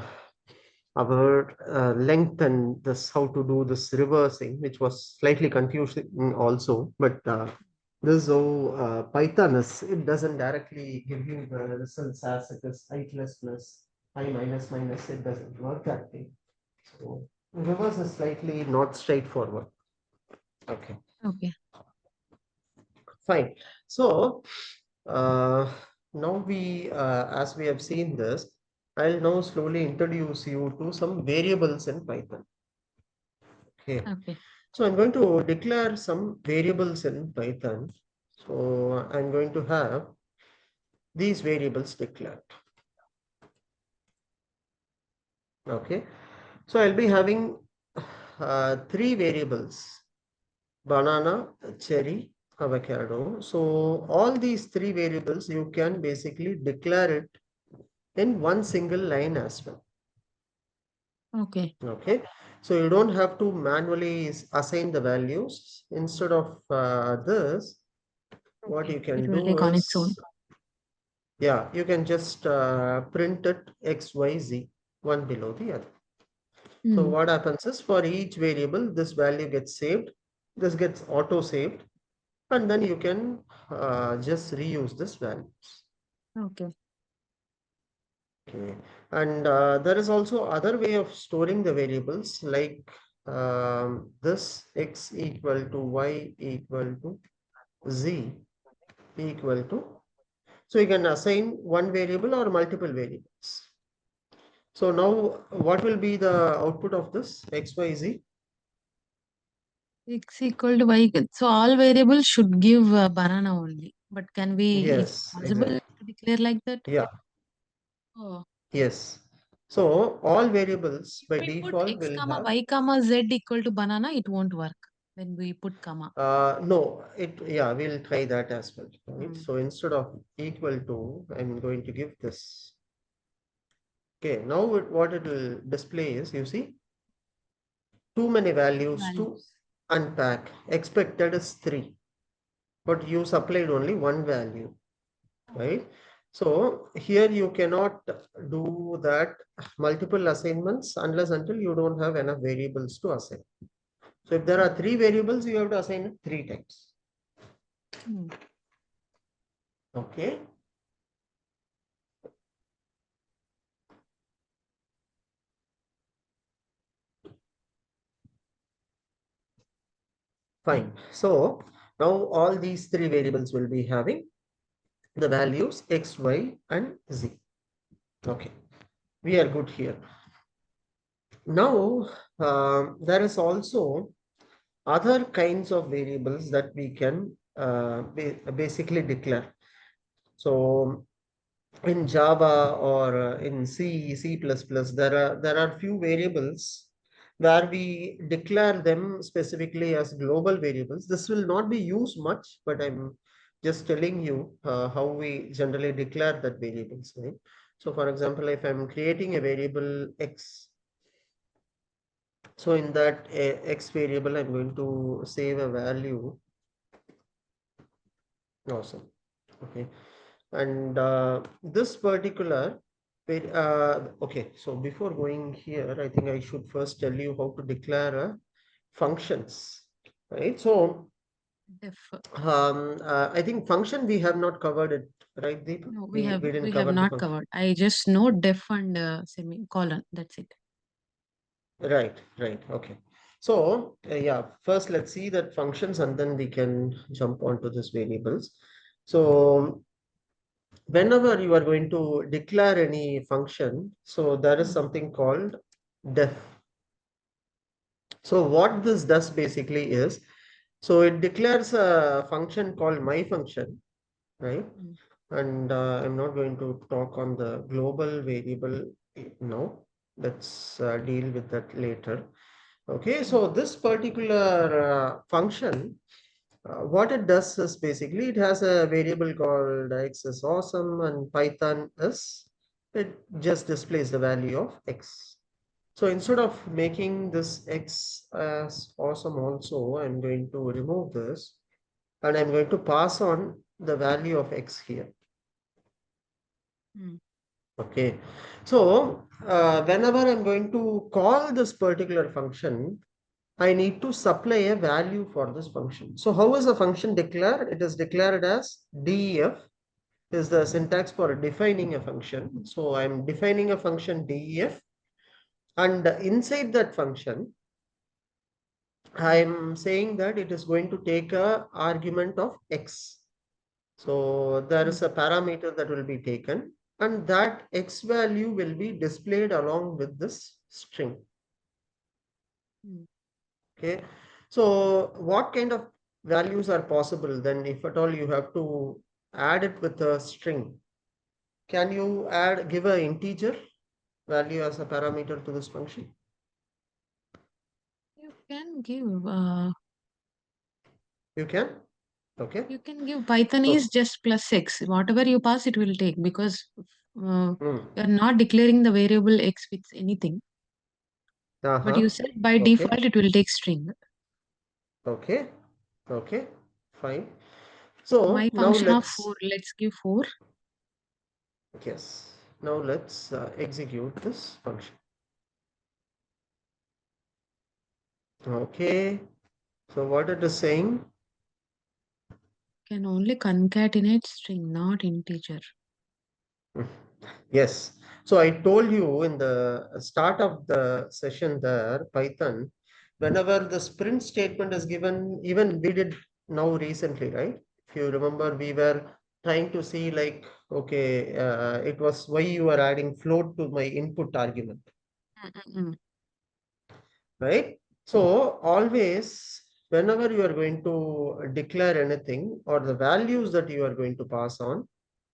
our length and this how to do this reversing, which was slightly confusing also. But this is how Python is. It doesn't directly give you the results as it is I plus plus, I minus minus. It doesn't work that way. So reverse is slightly not straightforward. Okay, Okay. fine. So uh, now as we have seen this, I'll now slowly introduce you to some variables in Python. Okay. Okay. So I'm going to declare some variables in Python. So I'm going to have these variables declared. Okay. So I'll be having 3 variables: banana, cherry, avocado. So all these 3 variables, you can basically declare it in one single line as well. Okay. Okay. So you don't have to manually assign the values. Instead of this, what Okay. you It can will do take on its own. is, yeah, you can just print it XYZ, one below the other. So Mm. what happens is for each variable, this value gets saved, this gets auto saved, and then you can just reuse this values. Okay. Okay. And there is also other way of storing the variables, like this x equal to y equal to z equal to. So you can assign one variable or multiple variables. So now what will be the output of this XYZ? X equal to y. So all variables should give banana only. But can we, is it Yes, possible exactly. to declare like that? Yeah, Oh. yes. So all variables If by we put default x will comma have, y comma z equal to banana, it won't work when we put comma. no, yeah, we'll try that as well, right? Hmm. So instead of equal to, I'm going to give this. Okay, now what it will display is, you see, too many values to Values. unpack. Expected is 3, but you supplied only one value, Okay. right? So here you cannot do that multiple assignments unless until you don't have enough variables to assign. So if there are 3 variables, you have to assign it 3 times. Hmm. Okay. Fine. So now all these 3 variables will be having the values x, y, and z. Okay. We are good here. Now, there is also other kinds of variables that we can basically declare. So in Java or in C++, there are few variables where we declare them specifically as global variables. This will not be used much, but I'm just telling you how we generally declare that variables, right? So for example, if I'm creating a variable X, so in that X variable, I'm going to save a value. Awesome. Okay. And this particular okay, so before going here, I think I should first tell you how to declare functions, right? So Def. I think function we have not covered it, right, Deep? No, We didn't we have cover the not function. covered. I just know def and semicolon. That's it. Right, right. Okay. So yeah, first let's see that functions and then we can jump onto this variables. So whenever you are going to declare any function, so there is Mm, something called def. So what this does basically is, so it declares a function called my function, right? mm, And I'm not going to talk on the global variable now. Let's deal with that later. Okay, mm, so this particular function, what it does is basically it has a variable called x is awesome, and Python is, it just displays the value of x. So instead of making this x as awesome also, I'm going to remove this and I'm going to pass on the value of x here. mm, Okay. So whenever I'm going to call this particular function, I need to supply a value for this function. So how is a function declared? It is declared as def is the syntax for defining a function. So I'm defining a function def, and inside that function, mm, I'm saying that it is going to take a argument of x. So there mm, is a parameter that will be taken, and that x value will be displayed along with this string. mm. Okay. So what kind of values are possible then, if at all you have to add it with a string? Can you give an integer value as a parameter to this function? You can give. You can. Okay. You can give Python is So, just plus x. Whatever you pass, it will take because you are hmm. not declaring the variable x with anything. But you Uh-huh. said by Okay. default it will take string. Okay. Okay. Fine. So my So now function of let's, 4, let's give 4. yes, now let's execute this function. Okay. So what it is saying? Can only concatenate string, not integer. Hmm. Yes. So I told you in the start of the session there, Python, whenever the sprint statement is given, even we did now recently, right? If you remember, we were trying to see like, okay, it was why you are adding float to my input argument, Mm-mm-mm. right? So always, whenever you are going to declare anything or the values that you are going to pass on,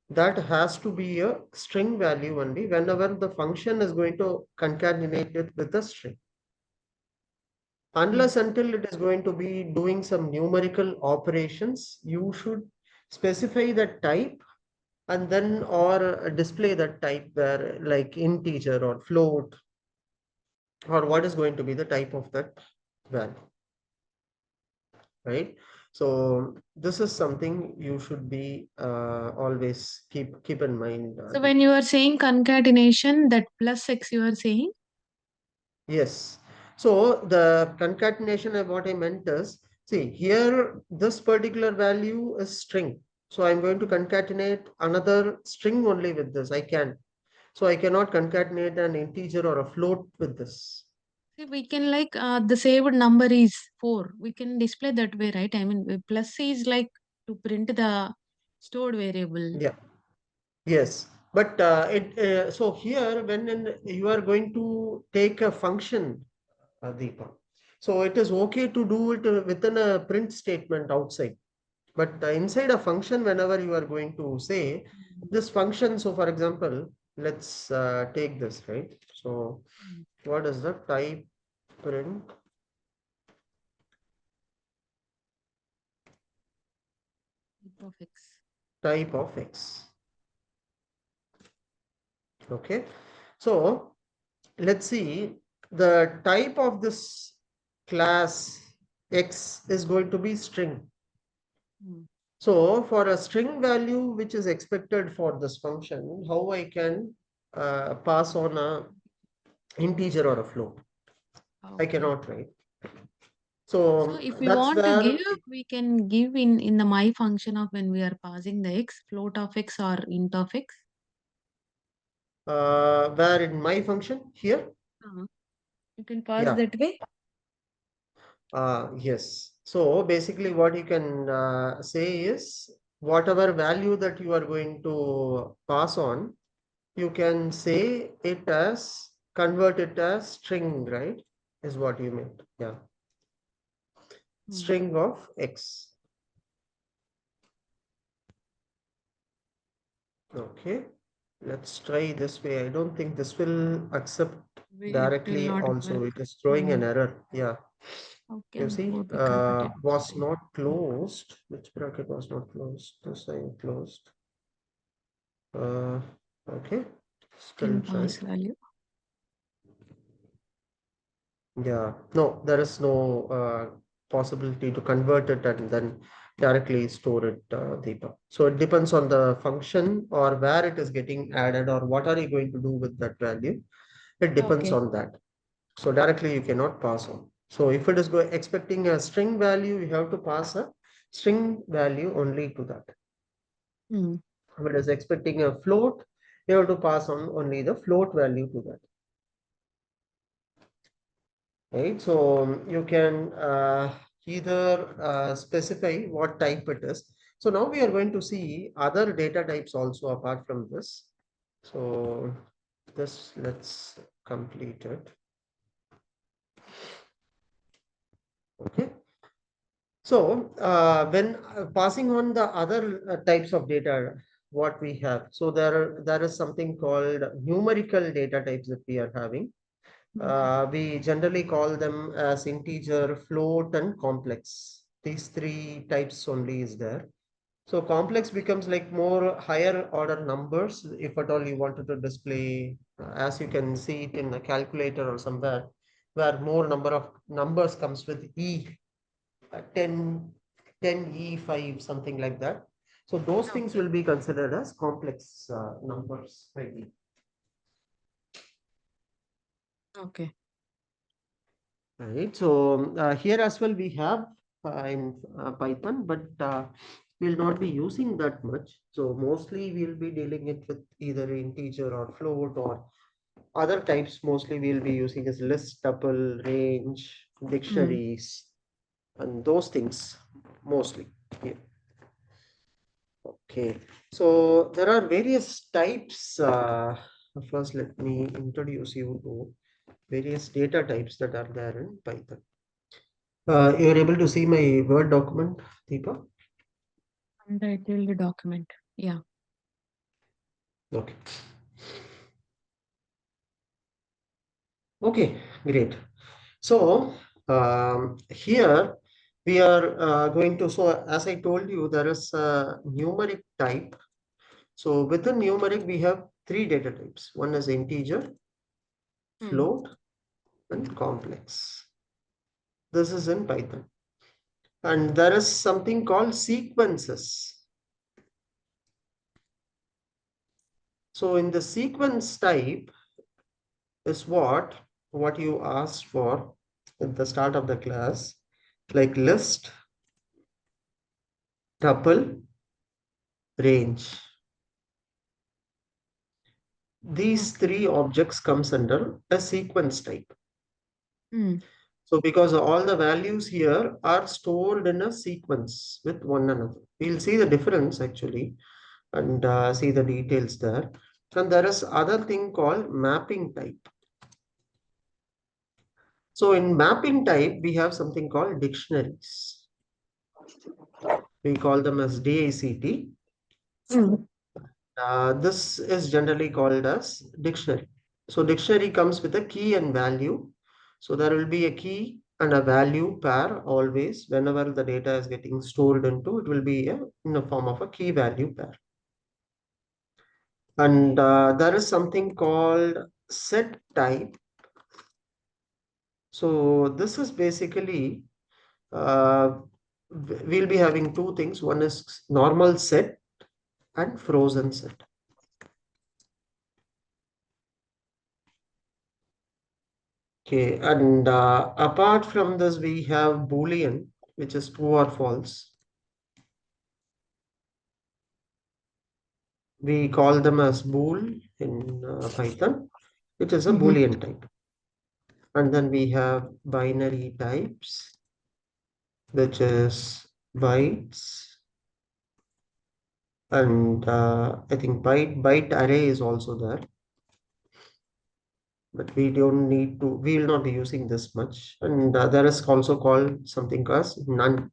that has to be a string value only whenever the function is going to concatenate it with a string. Mm. Unless until it is going to be doing some numerical operations, you should specify the type and then or display that type where like integer or float or what is going to be the type of that value, right? So this is something you should be always keep in mind, So when Deepak. you are saying concatenation, that plus x you are saying? Yes. So the concatenation of what I meant is, see here, this particular value is string. So I'm going to Mm. concatenate another string only with this. I can. So I cannot concatenate an integer or a float with this. See, we can like the saved number is 4. We can display that way, right? I mean, plus is like to print the stored variable. Yeah. Yes. But so here you are going to take a function, Deepa. So it is okay to do it within a print statement outside. But inside a function, whenever you are going to say this function, so for example, let's take this, right? So what is the type print Of X. type of X? Okay, so let's see, the type of this class X is going to be string. So for a string value which is expected for this function, how I can pass on a integer or a float? I Okay. cannot, right? So So if we that's want to where give, we can give in the my function of when we are passing the X, float of X or int of X. where in my function here. You can pass Yeah. that way. Yes. So basically what you can say is whatever value that you are going to pass on, you can say it as convert it as string, right? Is what you meant. Yeah. String of X. Okay. Let's try this way. I don't think this will accept It will directly not also. work. It is throwing an Hmm. error. Yeah. How You can see, 4 be converted to was string? not closed. Which bracket was not closed? This I closed. Uh, okay. Still Can try. pass value. Yeah. No, there is no possibility to convert it and then directly store it, Deepa. So it depends on the function or where it is getting added or what are you going to do with that value. It depends Okay. on that. So directly you cannot pass on. So if it is expecting a string value, you have to pass a string value only to that. Hmm. If it is expecting a float, you have to pass on only the float value to that. Right. So you can either specify what type it is. So now we are going to see other data types also apart from this. So this, let's complete it. Okay. So when passing on the other types of data, what we have, so there is something called numerical data types that we are having. We generally call them as integer, float, and complex. These three types only is there. So complex becomes like more higher order numbers. If at all you wanted to display, as you can see it in a calculator or somewhere, where more number of numbers comes with E, 10, 10E5, something like that. So those things Okay. will be considered as complex numbers, maybe. Okay. Right. So here as well we have in Python, but we'll not be using that much. So mostly we'll be dealing it with either integer or float or other types. Mostly we'll be using as list, tuple, range, Hmm. dictionaries, and those things mostly. Yeah. Okay. So there are various types. First, let me introduce you to various data types that are there in Python. You're able to see my Word document, Deepa? Untitled document. Yeah. Okay. Okay, great. So here we are going to, so as I told you, there is a numeric type. So within numeric, we have three data types. One is integer, Hmm. float, and complex. This is in Python. And there is something called sequences. So in the sequence type is what you asked for at the start of the class, like list, tuple, range. These Okay. three objects comes under a sequence type. Hmm. So because all the values here are stored in a sequence with one another. We'll see the difference actually and see the details there. And there is other thing called mapping type. So in mapping type, we have something called dictionaries. We call them as DACT. Mm. This is generally called as dictionary. So dictionary comes with a key and value. So there will be a key and a value pair always whenever the data is getting stored into, it will be in the form of a key value pair. And there is something called set type. So this is basically, we'll be having two things. One is normal set and frozen set. Okay, and apart from this, we have boolean, which is true or false. We call them as bool in Python, which is a Mm-hmm. boolean type. And then we have binary types, which is bytes, and I think byte array is also there, but we don't need to. We will not be using this much. And there is also called something as none.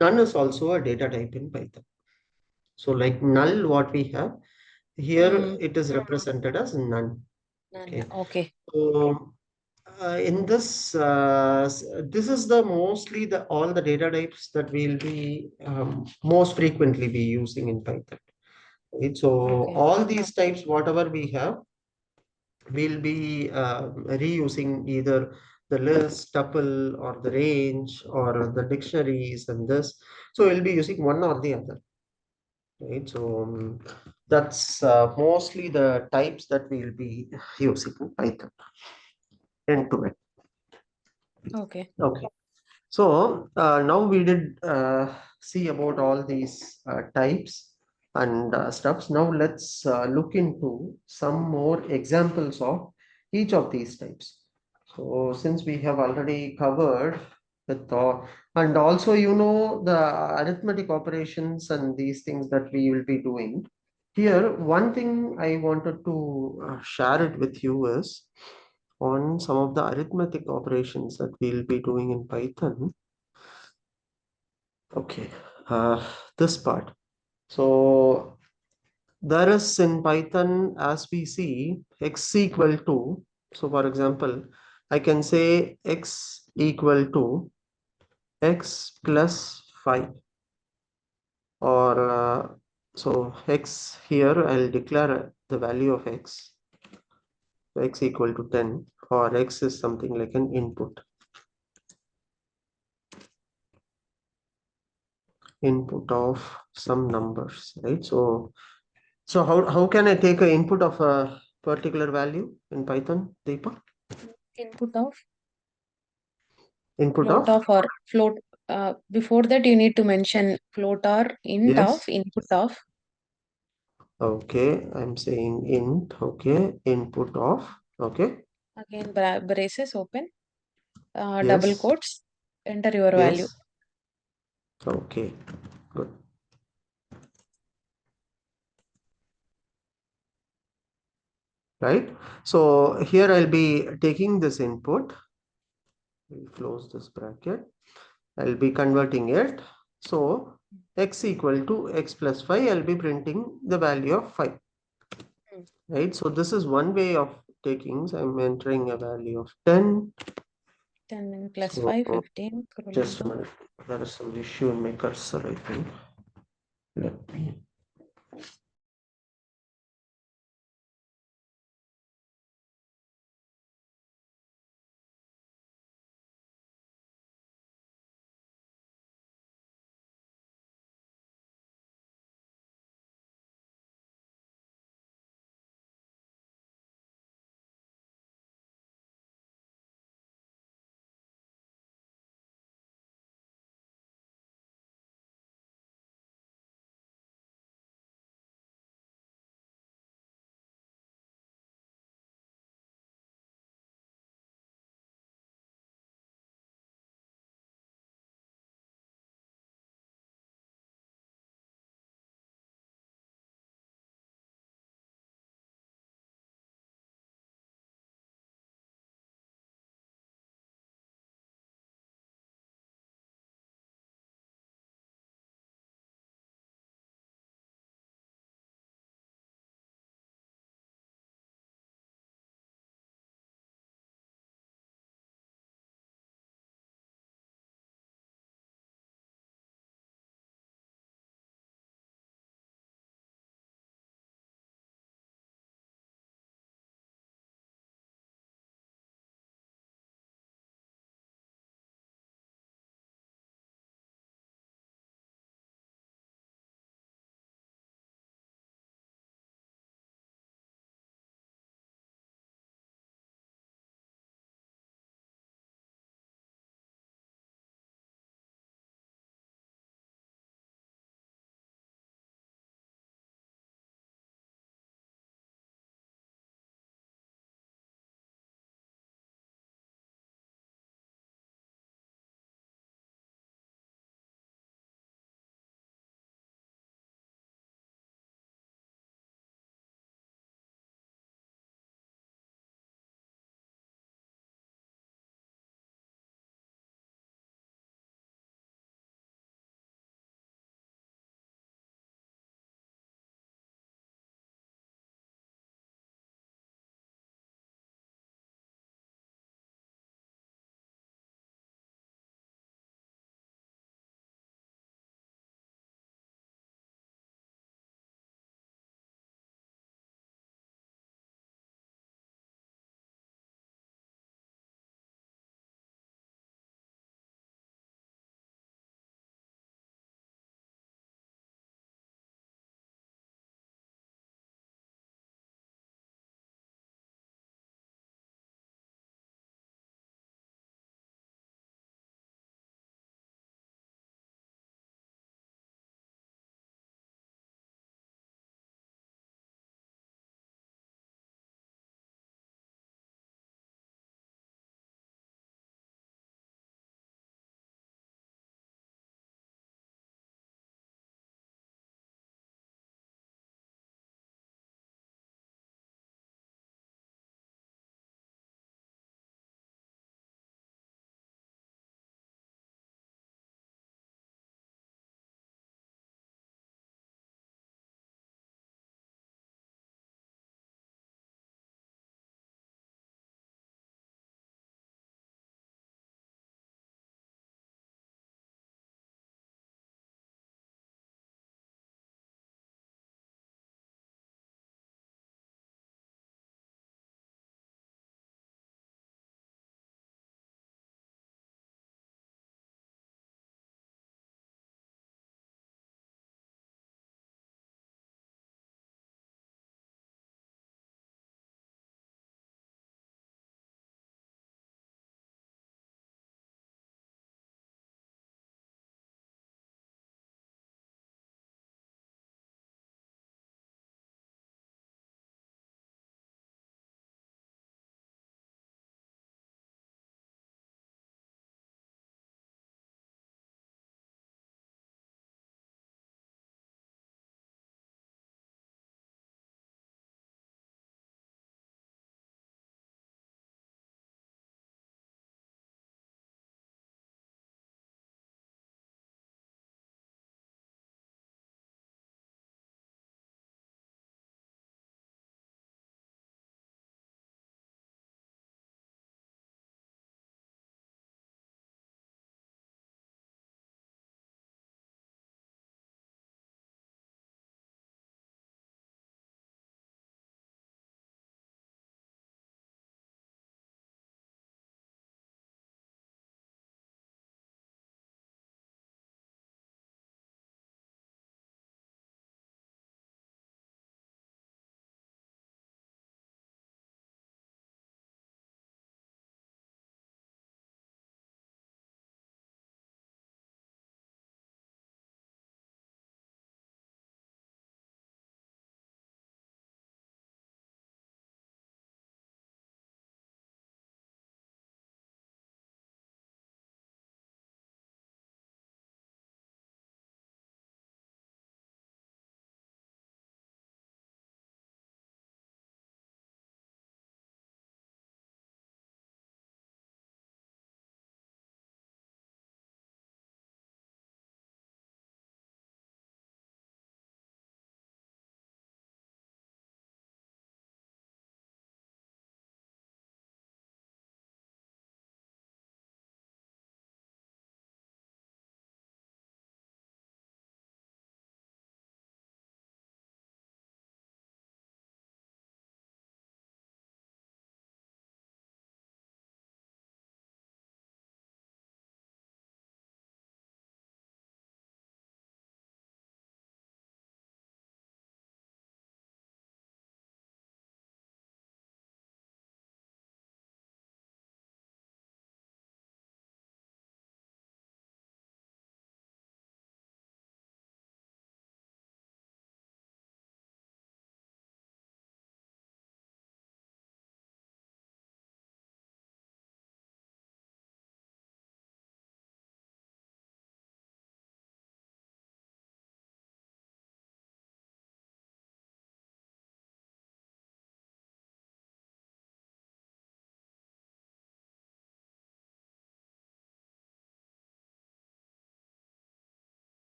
None is also a data type in Python. So like null, what we have here, Mm. it is represented as none. Nanya. Okay. Okay. So in this, this is the mostly the all the data types that we'll be most frequently be using in Python. Right? So Okay. all these types, whatever we have, we'll be reusing either the list, tuple, or the range, or the dictionaries, and this. So we'll be using one or the other. Right? So that's mostly the types that we'll be using in Python end to end. Okay. Okay. So now we did see about all these types and stuffs. Now let's look into some more examples of each of these types. So since we have already covered with and also the arithmetic operations and these things that we will be doing. Here, one thing I wanted to share it with you is on some of the arithmetic operations that we'll be doing in Python. Okay, this part. So there is in Python, as we see, x equal to, so for example, I can say x equal to x plus 5, or so x here, I'll declare the value of x, so x equal to 10, or x is something like an input of some numbers, right? So how can I take an input of a particular value in Python, Deepa? Input of Input float of, of or float. Before that, you need to mention float or int of yes. input of. Okay, I'm saying int. Okay, input of. Okay, Again, braces open. Double yes, quotes. Enter your value. yes. Okay, good. Right. So here I'll be taking this input. We'll close this bracket. I'll be converting it. So x equal to x plus 5, I'll be printing the value of 5. Mm. Right. So this is one way of taking. So I'm entering a value of 10. 10 plus So 5, 15. Scrolling just a down. minute. There is some issue in my cursor, I think. Let me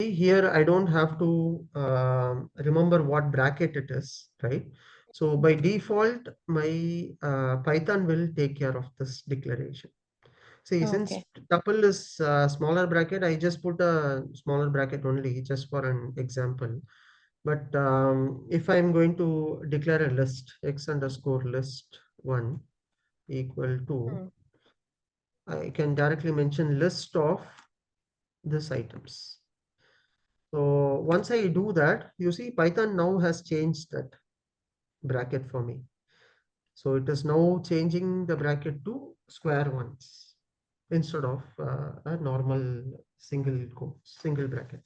here I don't have to remember what bracket it is, right? So by default, my Python will take care of this declaration. See, since Okay. tuple is a smaller bracket, I just put a smaller bracket only just for an example. But if I'm going to declare a list, x underscore list one equal to, Hmm. I can directly mention list of this items. So once I do that, you see Python now has changed that bracket for me. So it is now changing the bracket to square ones instead of a normal single bracket.